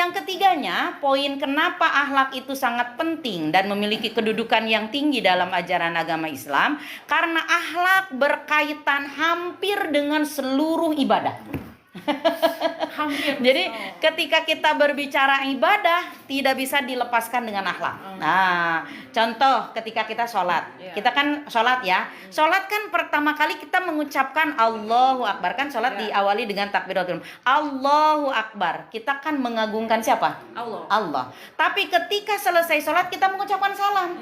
yang ketiganya, poin kenapa akhlak itu sangat penting dan memiliki kedudukan yang tinggi dalam ajaran agama Islam, karena akhlak berkaitan hampir dengan seluruh ibadah. Jadi ketika kita berbicara ibadah tidak bisa dilepaskan dengan akhlak. Nah, contoh ketika kita sholat, kita kan sholat ya. Sholat kan pertama kali kita mengucapkan Allahu Akbar, kan sholat diawali dengan takbiratul ihram. Allahu Akbar. Kita kan mengagungkan siapa? Allah. Tapi ketika selesai sholat kita mengucapkan salam.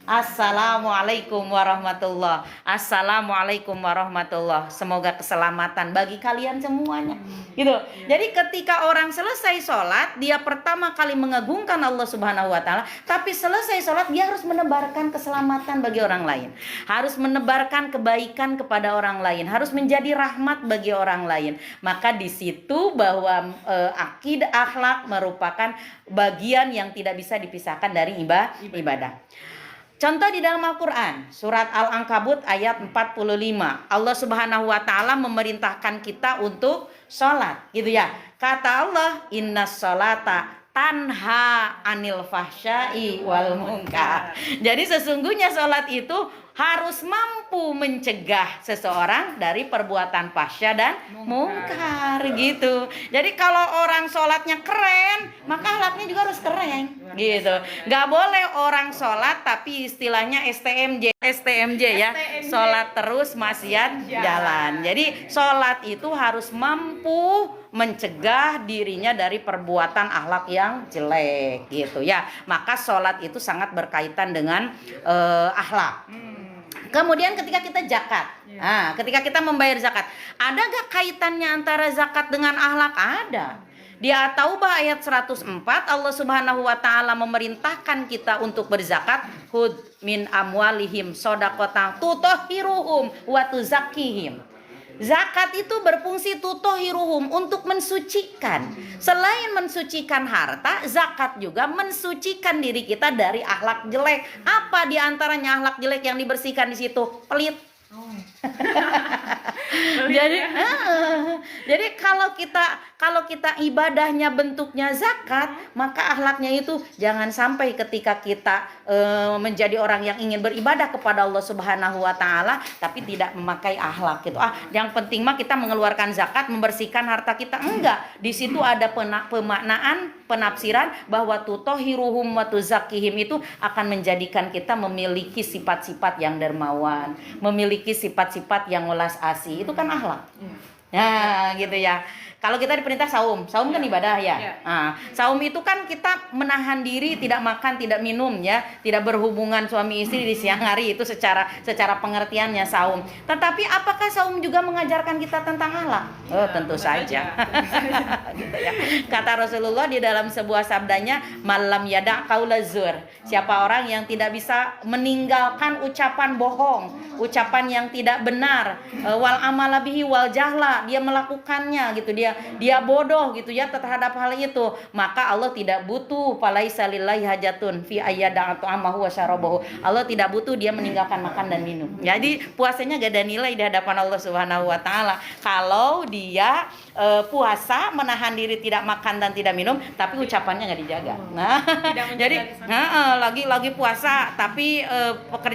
Assalamualaikum warahmatullah. Assalamualaikum warahmatullah. Semoga keselamatan bagi kalian semuanya. Gitu. Jadi ketika orang selesai sholat, dia pertama kali mengagungkan Allah Subhanahu wa taala, tapi selesai sholat dia harus menebarkan keselamatan bagi orang lain. Harus menebarkan kebaikan kepada orang lain, harus menjadi rahmat bagi orang lain. Maka di situ bahwa akidah akhlak merupakan bagian yang tidak bisa dipisahkan dari ibadah. Contoh di dalam Al-Quran, surat Al-Ankabut ayat 45. Allah Subhanahu wa ta'ala memerintahkan kita untuk sholat, gitu ya. Kata Allah, innas sholata tanha anil fahsyai wal munkar. Jadi sesungguhnya sholat itu harus mampu mencegah seseorang dari perbuatan fahsya dan mungkar, gitu. Jadi kalau orang sholatnya keren, maka akhlaknya juga harus keren, gitu. Gak boleh orang sholat tapi istilahnya STMJ ya, sholat terus maksiat jalan. Jadi sholat itu harus mampu mencegah dirinya dari perbuatan akhlak yang jelek, gitu ya. Maka sholat itu sangat berkaitan dengan akhlak. Kemudian ketika kita zakat, ketika kita membayar zakat, ada gak kaitannya antara zakat dengan akhlak? Ada. Di At-Taubah ayat 104, Allah Subhanahu wa taala memerintahkan kita untuk berzakat. Hud min amwalihim shadaqatan tutahhiruhum wa tuzakkihim. Zakat itu berfungsi tutohiruhum, untuk mensucikan. Selain mensucikan harta, zakat juga mensucikan diri kita dari akhlak jelek. Apa diantaranya akhlak jelek yang dibersihkan di situ? Pelit. Jadi kalau kita ibadahnya bentuknya zakat, maka akhlaknya itu jangan sampai ketika kita menjadi orang yang ingin beribadah kepada Allah Subhanahu wa taala tapi tidak memakai akhlak gitu. Yang penting mah kita mengeluarkan zakat, membersihkan harta kita. Enggak. Di situ ada pemaknaan, penafsiran bahwa tutohiruhum wa tuzakkihim itu akan menjadikan kita memiliki sifat-sifat yang dermawan, memiliki sifat-sifat yang welas asih. Itu kan akhlak. Nah, gitu ya. Kalau kita diperintah saum kan ibadah ya. Nah, saum itu kan kita menahan diri, tidak makan, tidak minum ya, tidak berhubungan suami istri di siang hari, itu secara pengertiannya saum. Tetapi apakah saum juga mengajarkan kita tentang akhlak? Tentu saja. Gitu ya. Kata Rasulullah di dalam sebuah sabdanya, malam yada qaulazur. Siapa orang yang tidak bisa meninggalkan ucapan bohong, ucapan yang tidak benar, wal amala bihi wal jahla, dia melakukannya gitu, dia bodoh gitu ya terhadap hal itu, maka Allah tidak butuh falaisa lillahi hajatun fi ayyada ta'amahu wa syarabahu. Allah tidak butuh dia meninggalkan makan dan minum. Jadi puasanya gak ada nilai di hadapan Allah Subhanahu wa taala kalau dia puasa menahan diri tidak makan dan tidak minum tapi ucapannya nggak dijaga. Nah, jadi lagi puasa tapi pekerjaan